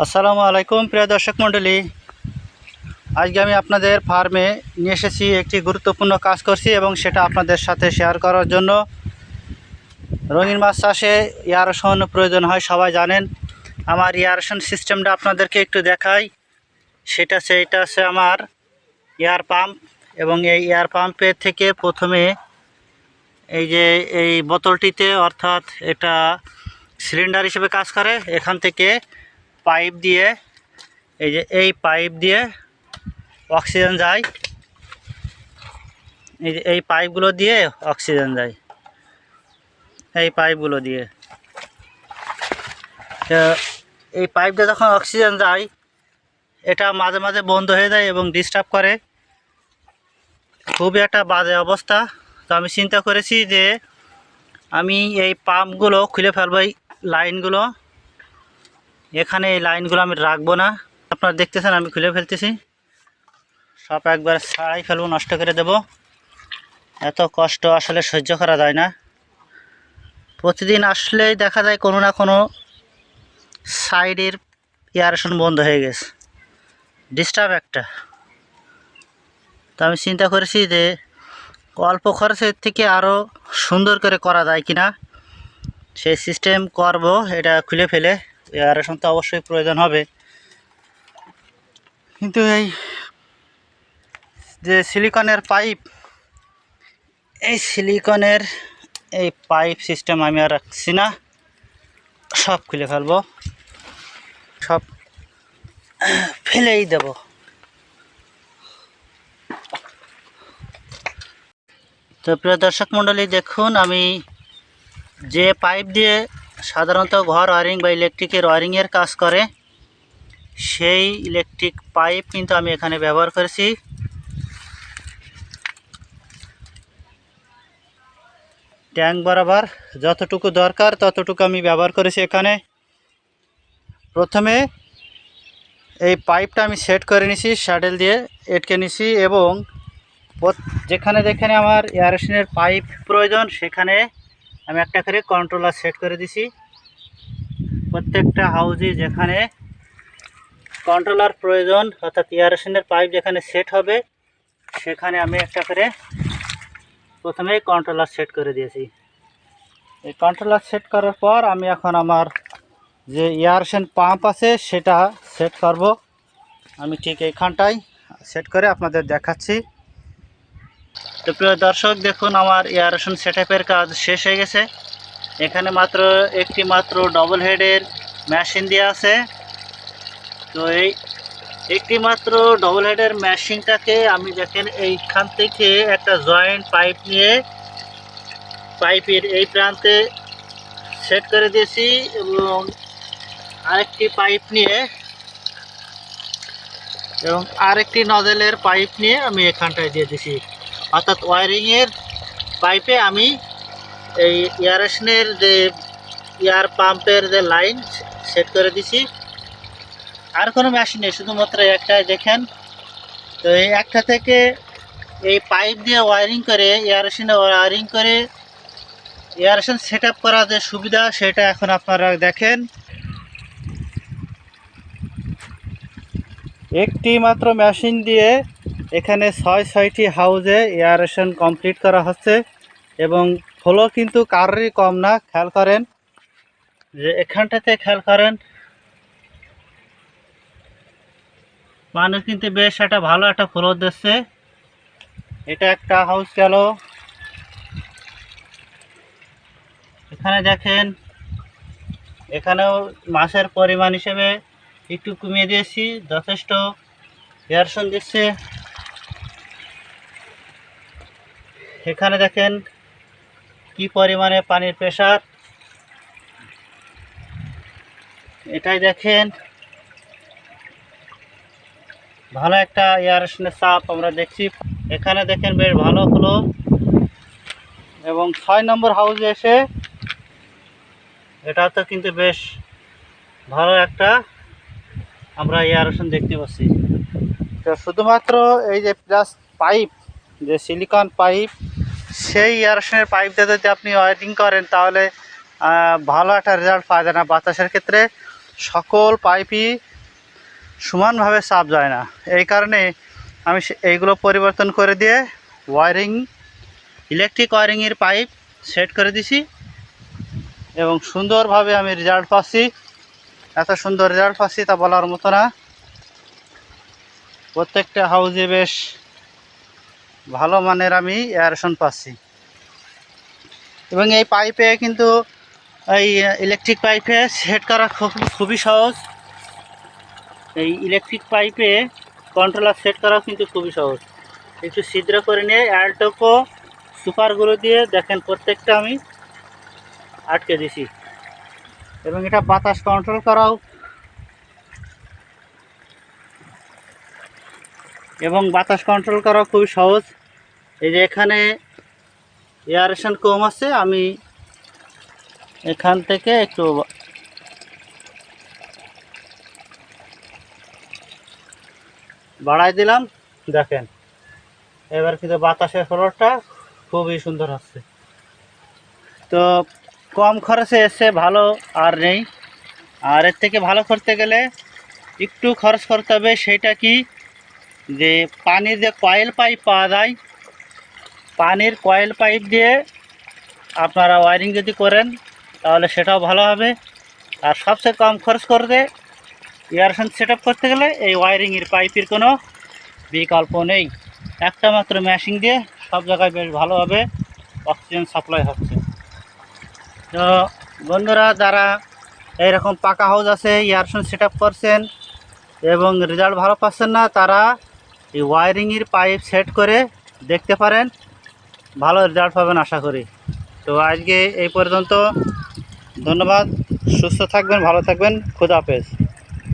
আসসালামু আলাইকুম প্রিয় দর্শক মণ্ডলী। আজকে আমি আপনাদের ফার্মে নিয়ে এসেছি, একটি গুরুত্বপূর্ণ কাজ করছি এবং সেটা আপনাদের সাথে শেয়ার করার জন্য। রঙিন মাছ চাষে এয়ারেশন প্রয়োজন হয়, সবাই জানেন। আমার এয়ারেশন সিস্টেমটা আপনাদেরকে একটু দেখাই। এটা হচ্ছে আমার এয়ার পাম্প, এবং এই এয়ার পাম্পের থেকে প্রথমে এই বোতলটিতে, অর্থাৎ এটা সিলিন্ডার হিসেবে কাজ করে। এখান থেকে পাইপ দিয়ে, এই পাইপ দিয়ে অক্সিজেন যায়। এই পাইপগুলো দিয়ে অক্সিজেন যায়, এই পাইপগুলো দিয়ে। এই পাইপ দিয়ে যখন অক্সিজেন যায়, এটা মাঝে মাঝে বন্ধ হয়ে যায় এবং ডিস্টার্ব করে, খুবই একটা বাজে অবস্থা। তো আমি চিন্তা করেছি যে আমি এই পাম্পগুলো খুলে ফেলবো, এই লাইনগুলো। এখানে এই লাইনগুলো আমি রাখবো না। আপনারা দেখতেছেন আমি খুলে ফেলতেছি, সব একবার ছাড়াই ফেলবো, নষ্ট করে দেব। এত কষ্ট আসলে সহ্য করা যায় না। প্রতিদিন আসলেই দেখা যায় কোনো না কোনো সাইডের এয়ারেশন বন্ধ হয়ে গেছে, ডিস্টার্ব একটা। তো আমি চিন্তা করেছি যে অল্প খরচের থেকে আরও সুন্দর করে করা যায় কিনা, সেই সিস্টেম করব। এটা খুলে ফেলে এয়ারেশন তো অবশ্যই প্রয়োজন হবে, কিন্তু এই যে সিলিকনের পাইপ, এই সিলিকনের এই পাইপ সিস্টেম আমি আর রাখছি না, সব খুলে ফেলবো, সব ফেলেই দেব। তো প্রিয় দর্শক মণ্ডলী, দেখুন আমি যে পাইপ দিয়ে সাধারণত ঘর ওয়ারিং বা ইলেকট্রিকের ওয়ারিংয়ের কাজ করে, সেই ইলেকট্রিক পাইপ কিন্তু আমি এখানে ব্যবহার করেছি। ট্যাঙ্ক বরাবর যতটুকু দরকার ততটুকু আমি ব্যবহার করেছি এখানে। প্রথমে এই পাইপটা আমি সেট করে নিছি, স্যাডেল দিয়ে এটকে নিছি, এবং যেখানে যেখানে আমার এয়ারেশনের পাইপ প্রয়োজন সেখানে আমি একটা করে কন্ট্রোলার সেট করে দিছি। প্রত্যেকটা হাউজে যেখানে কন্ট্রোলার প্রয়োজন, অর্থাৎ এয়ারেশনের পাইপ যেখানে সেট হবে, সেখানে আমি একটা করে প্রথমেই কন্ট্রোলার সেট করে দিয়েছি। এই কন্ট্রোলার সেট করার পর আমি এখন আমার যে এয়ারেশন পাম্প আছে সেটা সেট করব। আমি ঠিক এইখানটায় সেট করে আপনাদের দেখাচ্ছি। তো প্রিয় দর্শক, দেখুন আমার এয়ারেশন সেটআপের কাজ শেষ হয়ে গেছে। এখানে একটি মাত্র ডবল হেডের মেশিন দেওয়া আছে। তো একটি মাত্র ডবল হেডের মেশিনটাকে আমি দেখেন এইখান থেকে একটা জয়েন্ট পাইপ নিয়ে পাইপের এই প্রান্তে সেট করে দিয়েছি, এবং আরেকটি পাইপ নিয়ে এবং আরেকটি নজেলের পাইপ নিয়ে আমি এখানটায় দিয়ে দিছি। অর্থাৎ ওয়ারিংয়ের পাইপে আমি এই এয়ারেশনের যে এয়ার পাম্পের যে লাইন সেট করে দিছি। আর কোনো মেশিন নেই, শুধুমাত্র একটাই দেখেন। তো এই একটা থেকে এই পাইপ দিয়ে ওয়ারিং করে এয়ারেশনে ওয়ারিং করে এয়ারেশন সেট আপ করা যে সুবিধা, সেটা এখন আপনারা দেখেন। একটি মাত্র মেশিন দিয়ে এখানে 6টি হাউজে এয়ারেশন কমপ্লিট করা হচ্ছে, এবং ফ্লো কিন্তু কারোরই কম না। খেয়াল করেন যে এখানটাতে, খেয়াল করেন মানুষ কিন্তু বেশ একটা ভালো একটা ফ্লো দিচ্ছে। এটা একটা হাউস গেল। এখানে দেখেন, এখানেও মাছের পরিমাণ হিসেবে একটু কমিয়ে দিয়েছি, যথেষ্ট এয়ারেশন দিচ্ছে। এখানে দেখেন কি পরিমাণে পানির প্রেসার, এটাই দেখেন ভালো একটা এয়ারেশনের চাপ আমরা দেখছি। এখানে দেখেন বেশ ভালো হলো, এবং 6 নম্বর হাউসে এসে এটা তো কিন্তু বেশ ভালো একটা আমরা এয়ারেশন দেখতে পাচ্ছি। তো শুধুমাত্র এই যে প্লাস পাইপ, যে সিলিকন পাইপ, সেই এয়ারেশনের পাইপ দিয়ে যদি আপনি ওয়ারিং করেন তাহলে ভালো একটা রেজাল্ট পাওয়া যায় না বাতাসের ক্ষেত্রে। সকল পাইপই সমানভাবে চাপ যায় না, এই কারণে আমি এইগুলো পরিবর্তন করে দিয়ে ইলেকট্রিক ওয়ারিংয়ের পাইপ সেট করে দিছি এবং সুন্দরভাবে আমি রেজাল্ট পাচ্ছি। এত সুন্দর রেজাল্ট পাচ্ছি তা বলার মতো না। প্রত্যেকটা হাউজে বেশ ভালো মানের আমি এয়ারেশন পাচ্ছি। এবং এই পাইপে কিন্তু এই ইলেকট্রিক পাইপে সেট করা খুবই সহজ। এই ইলেকট্রিক পাইপে কন্ট্রোলার সেট করাও কিন্তু খুবই সহজ। একটু ছিদ্র করে নিয়ে অ্যালটোকো সুপারগুলো দিয়ে দেখেন প্রত্যেকটা আমি আটকে দিছি। এবং এটা বাতাস কন্ট্রোল করাও খুবই সহজ। এই যে এখানে এয়ারেশন কম আছে, আমি এখান থেকে একটু বাড়াই দিলাম, দেখেন এবার কিন্তু বাতাসের ফ্লোটা খুবই সুন্দর হচ্ছে। তো কম খরচে এসে ভালো আর নেই। আর এর থেকে ভালো করতে গেলে একটু খরচ করতে হবে। সেটা কি, যে পানির যে কয়েল পাইপ পাওয়া যায়, পানির কয়েল পাইপ দিয়ে আপনারা ওয়ারিং যদি করেন তাহলে সেটাও ভালো হবে। আর সবচেয়ে কম খরচ করবে এয়ারেশন সেট আপ করতে গেলে এই ওয়ারিংয়ের পাইপের কোনো বিকল্প নেই। একটা মাত্র মেশিন দিয়ে সব জায়গায় বেশ ভালোভাবে অক্সিজেন সাপ্লাই হচ্ছে। তো বন্ধুরা, যারা এইরকম পাকা হাউস আছে, এয়ারেশন সেট আপ করছেন এবং রেজাল্ট ভালো পাচ্ছেন না, তারা এই ওয়ারিংয়ের পাইপ সেট করে দেখতে পারেন, ভালো রেজাল্ট পাবেন আশা করি। তো আজকে এই পর্যন্ত, ধন্যবাদ। সুস্থ থাকবেন, ভালো থাকবেন, খুদা হাফেজ।